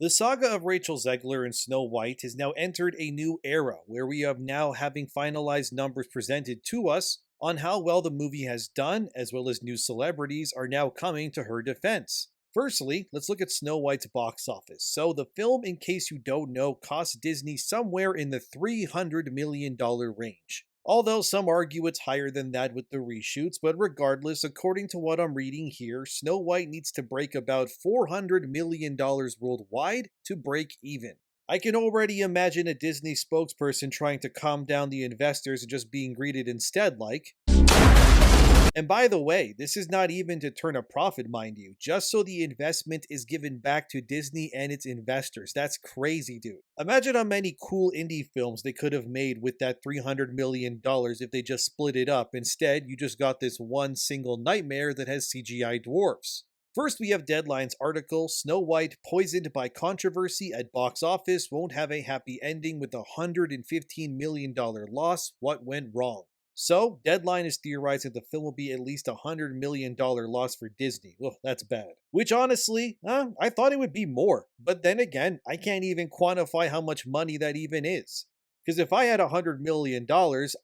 The saga of Rachel Zegler and Snow White has now entered a new era where we are now having finalized numbers presented to us on how well the movie has done, as well as new celebrities are now coming to her defense. Firstly, let's look at Snow White's box office. So, the film, in case you don't know, cost Disney somewhere in the $300 million range. Although some argue it's higher than that with the reshoots, but regardless, according to what I'm reading here, Snow White needs to break about $400 million worldwide to break even. I can already imagine a Disney spokesperson trying to calm down the investors and just being greeted instead like, and by the way, this is not even to turn a profit, mind you, just so the investment is given back to Disney and its investors. That's crazy, dude. Imagine how many cool indie films they could have made with that $300 million if they just split it up. Instead, you just got this one single nightmare that has CGI dwarfs. First, we have Deadline's article, Snow White poisoned by controversy at box office won't have a happy ending with a $115 million loss. What went wrong? So, Deadline is theorizing the film will be at least a $100 million loss for Disney. Ugh, that's bad. Which honestly, I thought it would be more. But then again, I can't even quantify how much money that even is. Because if I had $100 million,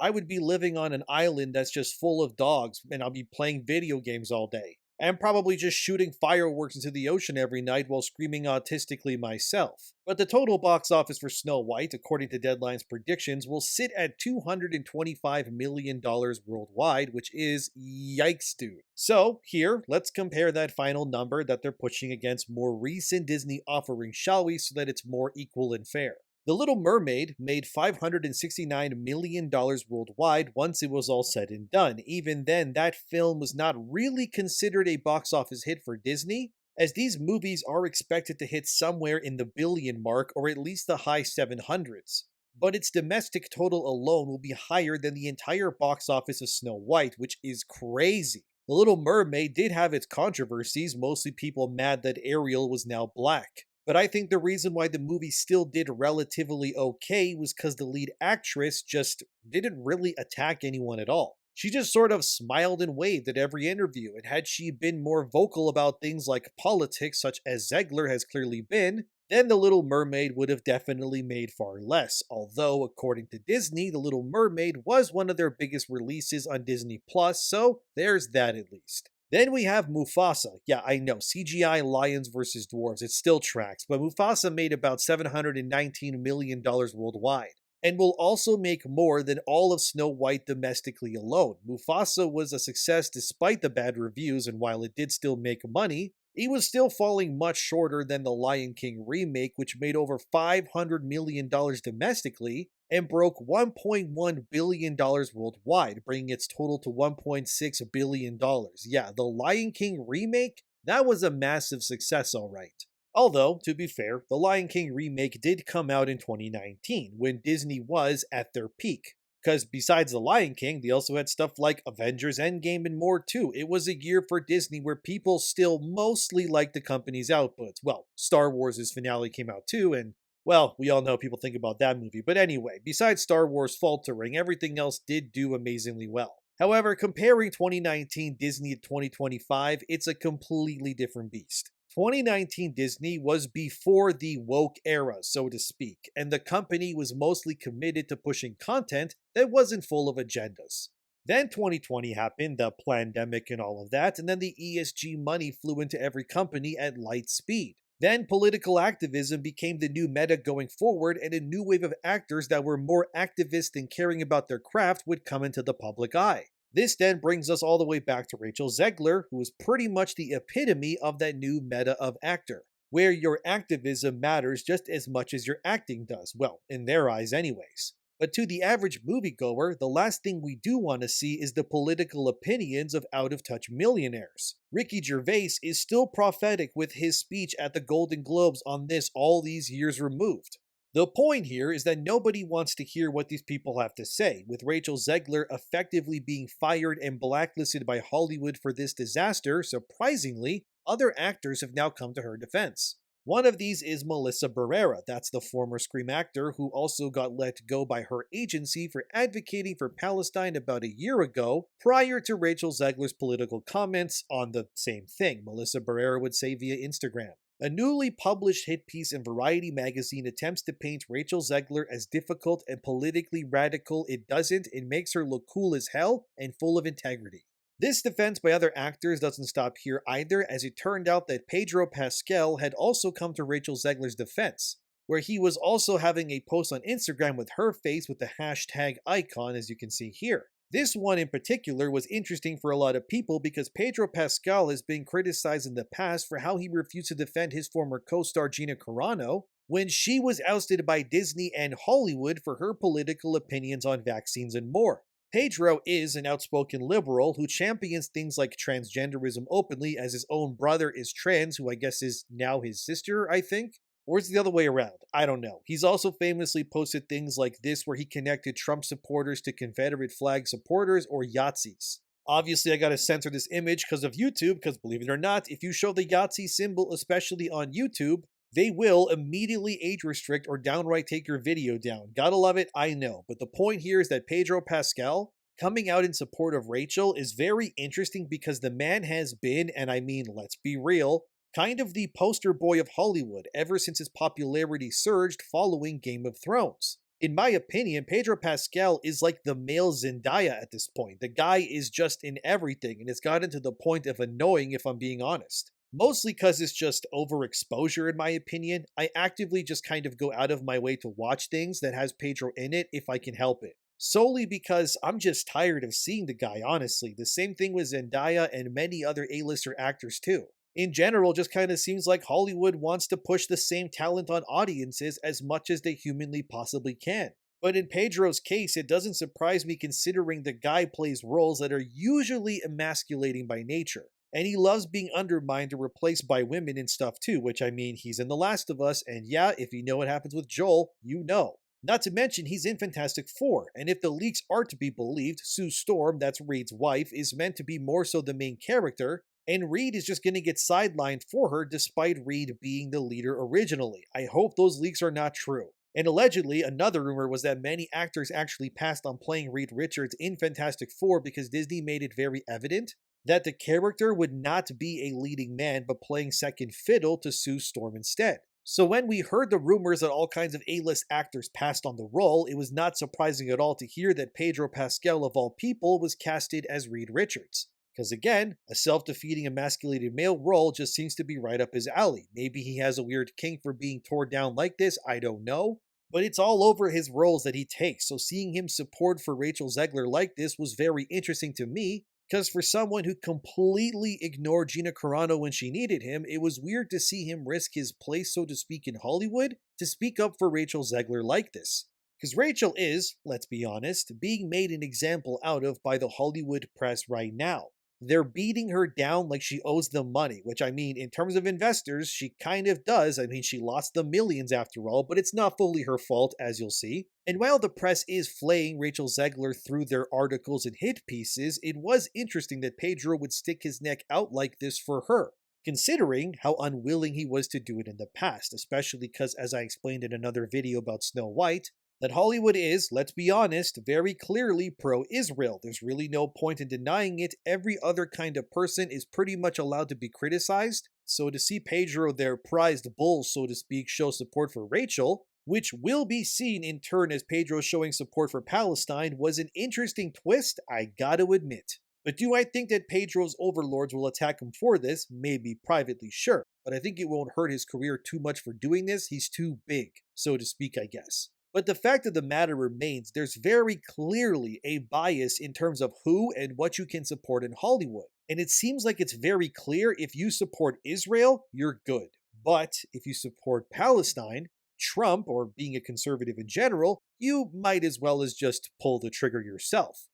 I would be living on an island that's just full of dogs and I'll be playing video games all day. And probably just shooting fireworks into the ocean every night while screaming autistically myself. But the total box office for Snow White, according to Deadline's predictions, will sit at $225 million worldwide, which is yikes, dude. So, here, let's compare that final number that they're pushing against more recent Disney offerings, shall we, so that it's more equal and fair. The Little Mermaid made $569 million worldwide once it was all said and done. Even then, that film was not really considered a box office hit for Disney, as these movies are expected to hit somewhere in the billion mark or at least the high 700s. But its domestic total alone will be higher than the entire box office of Snow White, which is crazy. The Little Mermaid did have its controversies, mostly people mad that Ariel was now black. But I think the reason why the movie still did relatively okay was because the lead actress just didn't really attack anyone at all. She just sort of smiled and waved at every interview, and had she been more vocal about things like politics, such as Zegler has clearly been, then The Little Mermaid would have definitely made far less. Although, according to Disney, The Little Mermaid was one of their biggest releases on Disney Plus, so there's that at least. Then we have Mufasa. Yeah, I know, CGI lions versus dwarves, it still tracks, but Mufasa made about $719 million worldwide, and will also make more than all of Snow White domestically alone. Mufasa was a success despite the bad reviews, and while it did still make money, it was still falling much shorter than the Lion King remake, which made over $500 million domestically, and broke $1.1 billion worldwide, bringing its total to $1.6 billion. Yeah, the Lion King remake, that was a massive success, alright. Although, to be fair, the Lion King remake did come out in 2019, when Disney was at their peak. Because besides the Lion King, they also had stuff like Avengers Endgame and more too. It was a year for Disney where people still mostly liked the company's outputs. Well, Star Wars' finale came out too, and well, we all know people think about that movie. But anyway, besides Star Wars faltering, everything else did do amazingly well. However, comparing 2019 Disney to 2025, it's a completely different beast. 2019 Disney was before the woke era, so to speak, and the company was mostly committed to pushing content that wasn't full of agendas. Then 2020 happened, the pandemic and all of that, and then the ESG money flew into every company at light speed. Then political activism became the new meta going forward, and a new wave of actors that were more activist than caring about their craft would come into the public eye. This then brings us all the way back to Rachel Zegler, who is pretty much the epitome of that new meta of actor, where your activism matters just as much as your acting does, well, in their eyes anyways. But to the average moviegoer, the last thing we do want to see is the political opinions of out-of-touch millionaires. Ricky Gervais is still prophetic with his speech at the Golden Globes on this all these years removed. The point here is that nobody wants to hear what these people have to say, with Rachel Zegler effectively being fired and blacklisted by Hollywood for this disaster. Surprisingly, other actors have now come to her defense. One of these is Melissa Barrera, that's the former Scream actor who also got let go by her agency for advocating for Palestine about a year ago, prior to Rachel Zegler's political comments on the same thing, Melissa Barrera would say via Instagram. A newly published hit piece in Variety magazine attempts to paint Rachel Zegler as difficult and politically radical. It doesn't. It makes her look cool as hell and full of integrity. This defense by other actors doesn't stop here either, as it turned out that Pedro Pascal had also come to Rachel Zegler's defense, where he was also having a post on Instagram with her face with the hashtag icon, as you can see here. This one in particular was interesting for a lot of people because Pedro Pascal has been criticized in the past for how he refused to defend his former co-star Gina Carano when she was ousted by Disney and Hollywood for her political opinions on vaccines and more. Pedro is an outspoken liberal who champions things like transgenderism openly, as his own brother is trans, who I guess is now his sister, I think? Or is it the other way around? I don't know. He's also famously posted things like this where he connected Trump supporters to Confederate flag supporters or Yahtzees. Obviously, I gotta censor this image because of YouTube, because believe it or not, if you show the Yahtzee symbol, especially on YouTube, they will immediately age restrict or downright take your video down. Gotta love it, I know. But the point here is that Pedro Pascal coming out in support of Rachel is very interesting because the man has been, and I mean, let's be real, kind of the poster boy of Hollywood ever since his popularity surged following Game of Thrones. In my opinion, Pedro Pascal is like the male Zendaya at this point. The guy is just in everything, and it's gotten to the point of annoying if I'm being honest. Mostly because it's just overexposure in my opinion. I actively just kind of go out of my way to watch things that has Pedro in it if I can help it. Solely because I'm just tired of seeing the guy, honestly. The same thing with Zendaya and many other A-lister actors too. In general, just kind of seems like Hollywood wants to push the same talent on audiences as much as they humanly possibly can. But in Pedro's case, it doesn't surprise me considering the guy plays roles that are usually emasculating by nature. And he loves being undermined or replaced by women and stuff too, which I mean, he's in The Last of Us, and yeah, if you know what happens with Joel, you know. Not to mention, he's in Fantastic Four, and if the leaks are to be believed, Sue Storm, that's Reed's wife, is meant to be more so the main character, and Reed is just going to get sidelined for her despite Reed being the leader originally. I hope those leaks are not true. And allegedly, another rumor was that many actors actually passed on playing Reed Richards in Fantastic Four because Disney made it very evident that the character would not be a leading man but playing second fiddle to Sue Storm instead. So when we heard the rumors that all kinds of A-list actors passed on the role, it was not surprising at all to hear that Pedro Pascal of all people was casted as Reed Richards. Because again, a self-defeating emasculated male role just seems to be right up his alley. Maybe he has a weird kink for being torn down like this, I don't know. But it's all over his roles that he takes, so seeing him support for Rachel Zegler like this was very interesting to me, because for someone who completely ignored Gina Carano when she needed him, it was weird to see him risk his place, so to speak, in Hollywood to speak up for Rachel Zegler like this. Because Rachel is, let's be honest, being made an example out of by the Hollywood press right now. They're beating her down like she owes them money, which I mean, in terms of investors, she kind of does. I mean, she lost the millions after all, but it's not fully her fault, as you'll see. And while the press is flaying Rachel Zegler through their articles and hit pieces, it was interesting that Pedro would stick his neck out like this for her, considering how unwilling he was to do it in the past, especially because, as I explained in another video about Snow White, that Hollywood is, let's be honest, very clearly pro-Israel. There's really no point in denying it. Every other kind of person is pretty much allowed to be criticized. So to see Pedro, their prized bull, so to speak, show support for Rachel, which will be seen in turn as Pedro showing support for Palestine, was an interesting twist, I gotta admit. But do I think that Pedro's overlords will attack him for this? Maybe privately, sure. But I think it won't hurt his career too much for doing this. He's too big, so to speak, I guess. But the fact of the matter remains, there's very clearly a bias in terms of who and what you can support in Hollywood. And it seems like it's very clear if you support Israel, you're good. But if you support Palestine, Trump, or being a conservative in general, you might as well as just pull the trigger yourself.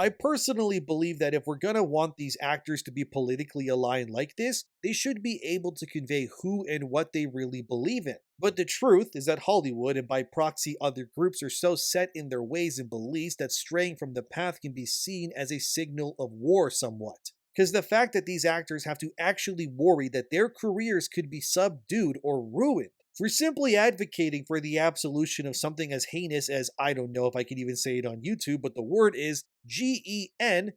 I personally believe that if we're gonna want these actors to be politically aligned like this, they should be able to convey who and what they really believe in. But the truth is that Hollywood, and by proxy other groups, are so set in their ways and beliefs that straying from the path can be seen as a signal of war somewhat. Because the fact that these actors have to actually worry that their careers could be subdued or ruined for simply advocating for the absolution of something as heinous as, I don't know if I can even say it on YouTube, but the word is genocide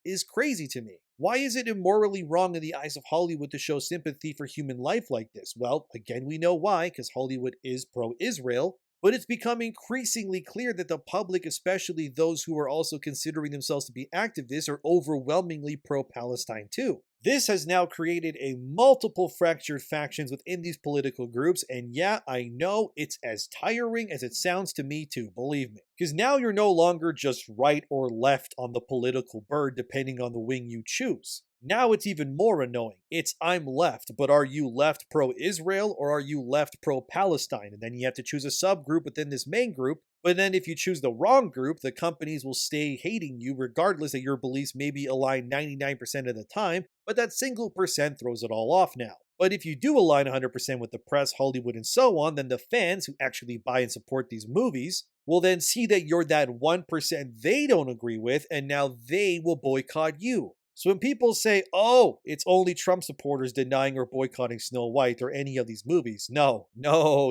is crazy to me. Why is it immorally wrong in the eyes of Hollywood to show sympathy for human life like this? Well, again, we know why, because Hollywood is pro Israel, but it's become increasingly clear that the public, especially those who are also considering themselves to be activists, are overwhelmingly pro Palestine too. This has now created a multiple fractured factions within these political groups, and yeah, I know it's as tiring as it sounds to me too, believe me. Because now you're no longer just right or left on the political bird depending on the wing you choose. Now it's even more annoying. It's I'm left, but are you left pro-Israel or are you left pro-Palestine? And then you have to choose a subgroup within this main group. But then if you choose the wrong group, the companies will stay hating you regardless that your beliefs maybe align 99% of the time, but that single percent throws it all off now. But if you do align 100% with the press, Hollywood, and so on, then the fans who actually buy and support these movies will then see that you're that 1% they don't agree with, and now they will boycott you. So when people say, oh, it's only Trump supporters denying or boycotting Snow White or any of these movies, no,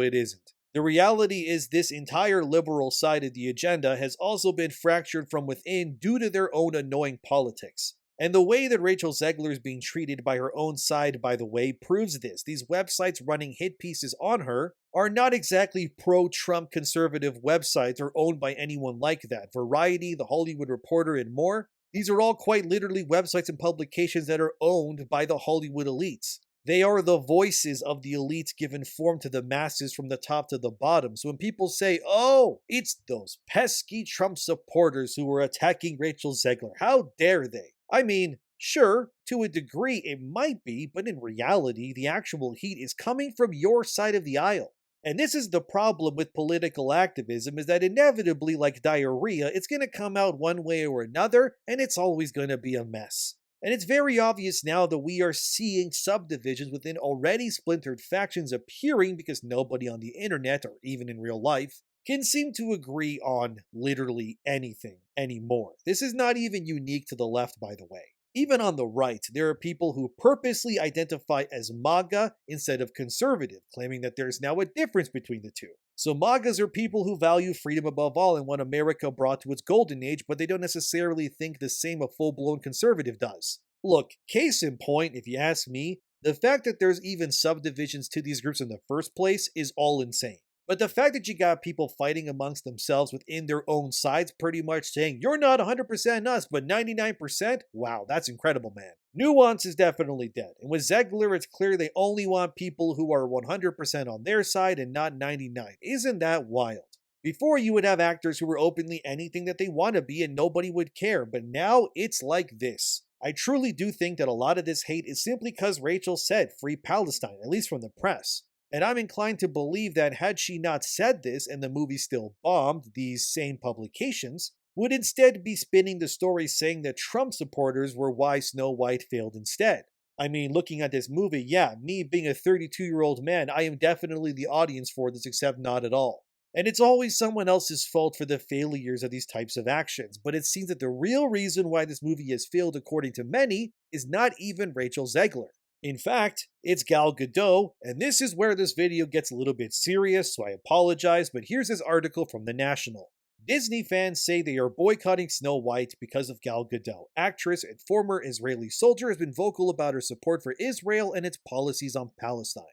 it isn't. The reality is this entire liberal side of the agenda has also been fractured from within due to their own annoying politics. And the way that Rachel Zegler is being treated by her own side, by the way, proves this. These websites running hit pieces on her are not exactly pro-Trump conservative websites or owned by anyone like that. Variety, The Hollywood Reporter, and more. These are all quite literally websites and publications that are owned by the Hollywood elites. They are the voices of the elites given form to the masses from the top to the bottom. So when people say, oh, it's those pesky Trump supporters who are attacking Rachel Zegler, how dare they? I mean, sure, to a degree it might be, but in reality, the actual heat is coming from your side of the aisle. And this is the problem with political activism, is that inevitably, like diarrhea, it's going to come out one way or another, and it's always going to be a mess. And it's very obvious now that we are seeing subdivisions within already splintered factions appearing because nobody on the internet, or even in real life, can seem to agree on literally anything anymore. This is not even unique to the left, by the way. Even on the right, there are people who purposely identify as MAGA instead of conservative, claiming that there's now a difference between the two. So MAGAs are people who value freedom above all and want America brought to its golden age, but they don't necessarily think the same a full-blown conservative does. Look, case in point, if you ask me, the fact that there's even subdivisions to these groups in the first place is all insane. But the fact that you got people fighting amongst themselves within their own sides, pretty much saying, you're not 100% us, but 99%? Wow, that's incredible, man. Nuance is definitely dead. And with Zegler, it's clear they only want people who are 100% on their side and not 99. Isn't that wild? Before, you would have actors who were openly anything that they want to be and nobody would care, but now it's like this. I truly do think that a lot of this hate is simply because Rachel said free Palestine, at least from the press. And I'm inclined to believe that had she not said this and the movie still bombed, these same publications would instead be spinning the story saying that Trump supporters were why Snow White failed instead. I mean, looking at this movie, yeah, me being a 32-year-old man, I am definitely the audience for this, except not at all. And it's always someone else's fault for the failures of these types of actions, but it seems that the real reason why this movie has failed, according to many, is not even Rachel Zegler. In fact, it's Gal Gadot, and this is where this video gets a little bit serious, so I apologize, but here's this article from The National. Disney fans say they are boycotting Snow White because of Gal Gadot. Actress and former Israeli soldier has been vocal about her support for Israel and its policies on Palestine.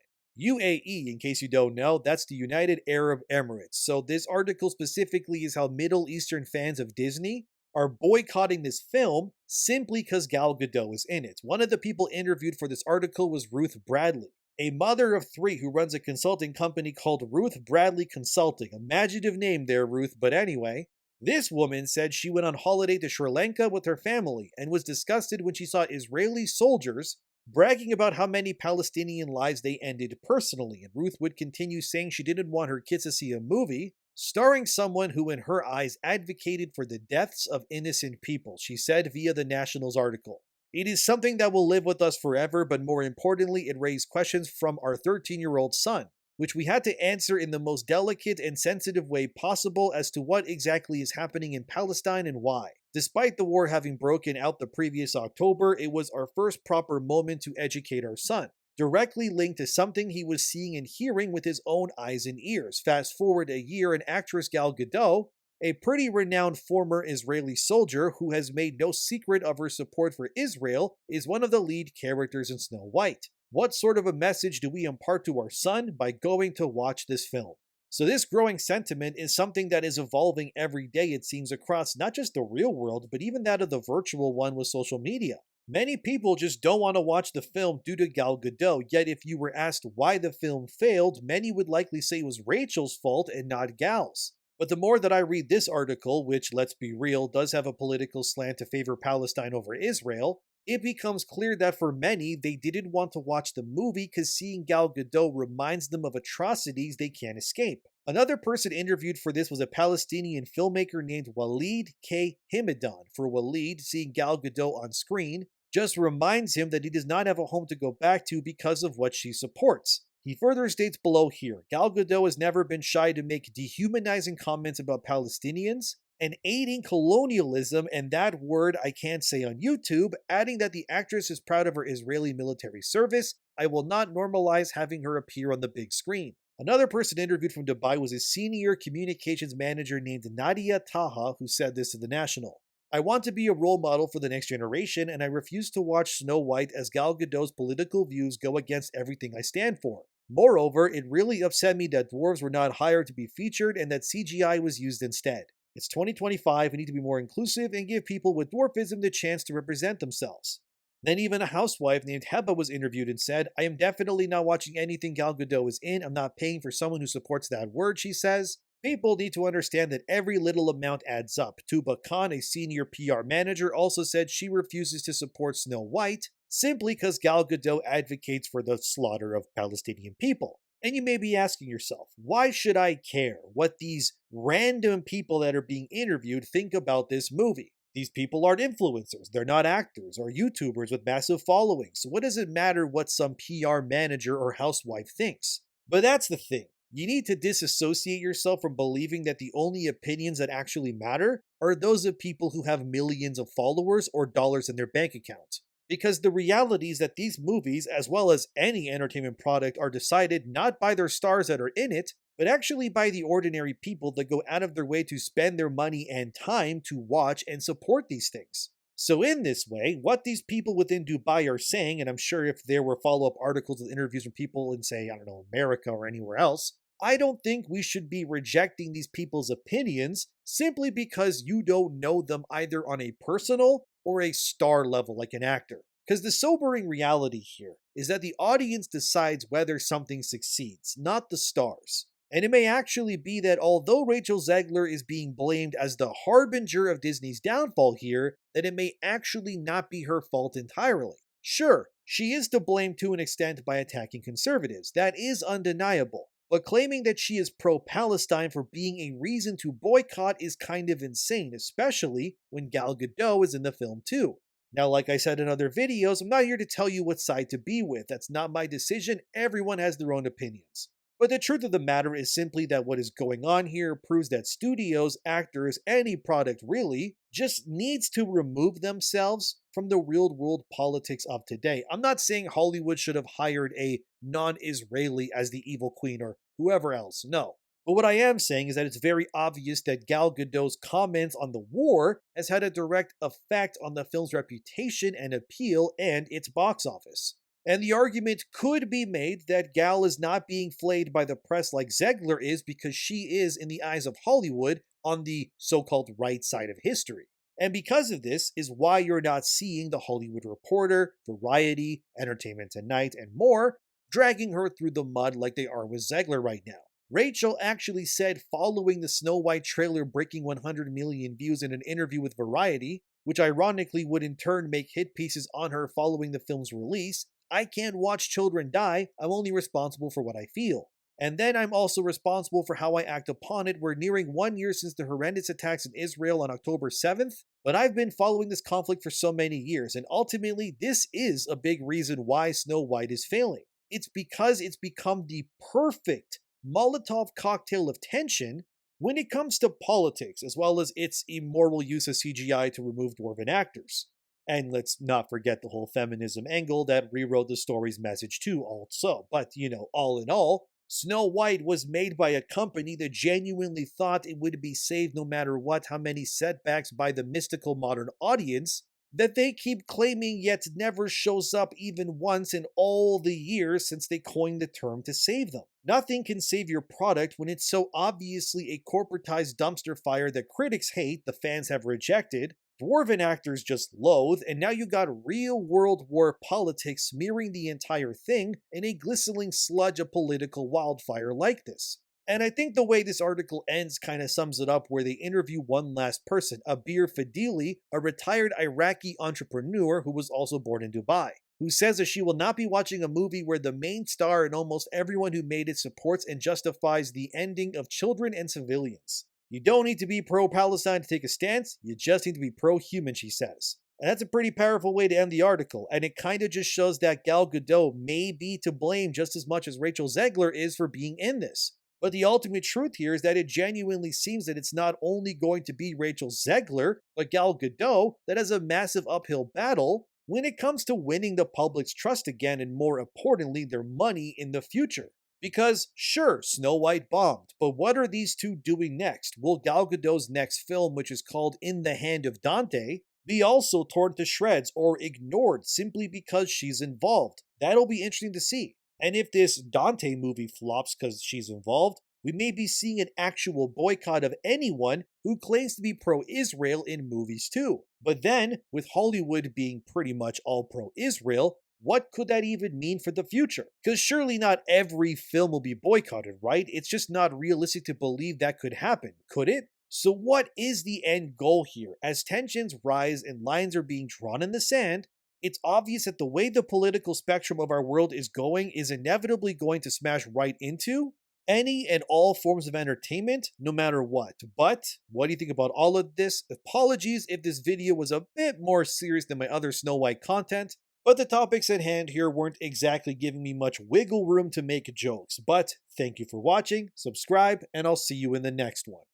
UAE, in case you don't know, that's the United Arab Emirates. So this article specifically is how Middle Eastern fans of Disney are boycotting this film simply because Gal Gadot is in it. One of the people interviewed for this article was Ruth Bradley, a mother of three who runs a consulting company called Ruth Bradley Consulting. Imaginative name there, Ruth, but anyway. This woman said she went on holiday to Sri Lanka with her family and was disgusted when she saw Israeli soldiers bragging about how many Palestinian lives they ended personally. And Ruth would continue saying she didn't want her kids to see a movie starring someone who, in her eyes, advocated for the deaths of innocent people, she said via the National's article. It is something that will live with us forever, but more importantly, it raised questions from our 13-year-old son, which we had to answer in the most delicate and sensitive way possible as to what exactly is happening in Palestine and why. Despite the war having broken out the previous October, it was our first proper moment to educate our son, directly linked to something he was seeing and hearing with his own eyes and ears. Fast forward a year, and actress Gal Gadot a pretty renowned former Israeli soldier who has made no secret of her support for Israel, is one of the lead characters in Snow White. What sort of a message do we impart to our son by going to watch this film? So, this growing sentiment is something that is evolving every day, it seems, across not just the real world, but even that of the virtual one with social media. Many people just don't want to watch the film due to Gal Gadot, yet if you were asked why the film failed, many would likely say it was Rachel's fault and not Gal's. But the more that I read this article, which, let's be real, does have a political slant to favor Palestine over Israel, it becomes clear that for many, they didn't want to watch the movie because seeing Gal Gadot reminds them of atrocities they can't escape. Another person interviewed for this was a Palestinian filmmaker named Walid K. Himidan. For Walid, seeing Gal Gadot on screen just reminds him that he does not have a home to go back to because of what she supports. He further states below here, Gal Gadot has never been shy to make dehumanizing comments about Palestinians and aiding colonialism, and that word I can't say on YouTube, adding that the actress is proud of her Israeli military service. I will not normalize having her appear on the big screen. Another person interviewed from Dubai was a senior communications manager named Nadia Taha, who said this to The National. I want to be a role model for the next generation, and I refuse to watch Snow White as Gal Gadot's political views go against everything I stand for. Moreover, it really upset me that dwarves were not hired to be featured and that CGI was used instead. It's 2025, we need to be more inclusive and give people with dwarfism the chance to represent themselves. Then even a housewife named Heba was interviewed and said, I am definitely not watching anything Gal Gadot is in. I'm not paying for someone who supports that word, she says. People need to understand that every little amount adds up. Tuba Khan, a senior PR manager, also said she refuses to support Snow White simply because Gal Gadot advocates for the slaughter of Palestinian people. And you may be asking yourself, why should I care what these random people that are being interviewed think about this movie? These people aren't influencers, they're not actors or YouTubers with massive followings, so what does it matter what some PR manager or housewife thinks? But that's the thing. You need to disassociate yourself from believing that the only opinions that actually matter are those of people who have millions of followers or dollars in their bank account. Because the reality is that these movies, as well as any entertainment product, are decided not by their stars that are in it, but actually by the ordinary people that go out of their way to spend their money and time to watch and support these things. So in this way, what these people within Dubai are saying, and I'm sure if there were follow-up articles and interviews from people in, say, I don't know, America or anywhere else, I don't think we should be rejecting these people's opinions simply because you don't know them either on a personal or a star level like an actor. Because the sobering reality here is that the audience decides whether something succeeds, not the stars. And it may actually be that although Rachel Zegler is being blamed as the harbinger of Disney's downfall here, that it may actually not be her fault entirely. Sure, she is to blame to an extent by attacking conservatives, that is undeniable. But claiming that she is pro-Palestine for being a reason to boycott is kind of insane, especially when Gal Gadot is in the film too. Now, like I said in other videos, I'm not here to tell you what side to be with. That's not my decision. Everyone has their own opinions. But the truth of the matter is simply that what is going on here proves that studios, actors, any product really, just needs to remove themselves from the real-world politics of today. I'm not saying Hollywood should have hired a non-Israeli as the evil queen or whoever else, no. But what I am saying is that it's very obvious that Gal Gadot's comments on the war has had a direct effect on the film's reputation and appeal and its box office. And the argument could be made that Gal is not being flayed by the press like Zegler is because she is, in the eyes of Hollywood, on the so-called right side of history. And because of this is why you're not seeing The Hollywood Reporter, Variety, Entertainment Tonight, and more dragging her through the mud like they are with Zegler right now. Rachel actually said following the Snow White trailer breaking 100 million views in an interview with Variety, which ironically would in turn make hit pieces on her following the film's release, I can't watch children die, I'm only responsible for what I feel. And then I'm also responsible for how I act upon it. We're nearing 1 year since the horrendous attacks in Israel on October 7th, but I've been following this conflict for so many years, and ultimately this is a big reason why Snow White is failing. It's because it's become the perfect Molotov cocktail of tension when it comes to politics, as well as its immoral use of CGI to remove dwarven actors. And let's not forget the whole feminism angle that rewrote the story's message too also. But, all in all, Snow White was made by a company that genuinely thought it would be saved no matter what, how many setbacks by the mystical modern audience that they keep claiming yet never shows up even once in all the years since they coined the term to save them. Nothing can save your product when it's so obviously a corporatized dumpster fire that critics hate, the fans have rejected, dwarven actors just loathe, and now you got real World War politics smearing the entire thing in a glistening sludge of political wildfire like this. And I think the way this article ends kind of sums it up, where they interview one last person, Abir Fadili, a retired Iraqi entrepreneur who was also born in Dubai, who says that she will not be watching a movie where the main star and almost everyone who made it supports and justifies the ending of children and civilians. You don't need to be pro-Palestine to take a stance, you just need to be pro-human, she says. And that's a pretty powerful way to end the article, and it kind of just shows that Gal Gadot may be to blame just as much as Rachel Zegler is for being in this. But the ultimate truth here is that it genuinely seems that it's not only going to be Rachel Zegler, but Gal Gadot that has a massive uphill battle when it comes to winning the public's trust again, and more importantly, their money in the future. Because, sure, Snow White bombed, but what are these two doing next? Will Gal Gadot's next film, which is called In the Hand of Dante, be also torn to shreds or ignored simply because she's involved? That'll be interesting to see. And if this Dante movie flops because she's involved, we may be seeing an actual boycott of anyone who claims to be pro-Israel in movies too. But then, with Hollywood being pretty much all pro-Israel, what could that even mean for the future? Because surely not every film will be boycotted, right? It's just not realistic to believe that could happen, could it? So what is the end goal here? As tensions rise and lines are being drawn in the sand, it's obvious that the way the political spectrum of our world is going is inevitably going to smash right into any and all forms of entertainment, no matter what. But what do you think about all of this? Apologies if this video was a bit more serious than my other Snow White content, but the topics at hand here weren't exactly giving me much wiggle room to make jokes. But thank you for watching, subscribe, and I'll see you in the next one.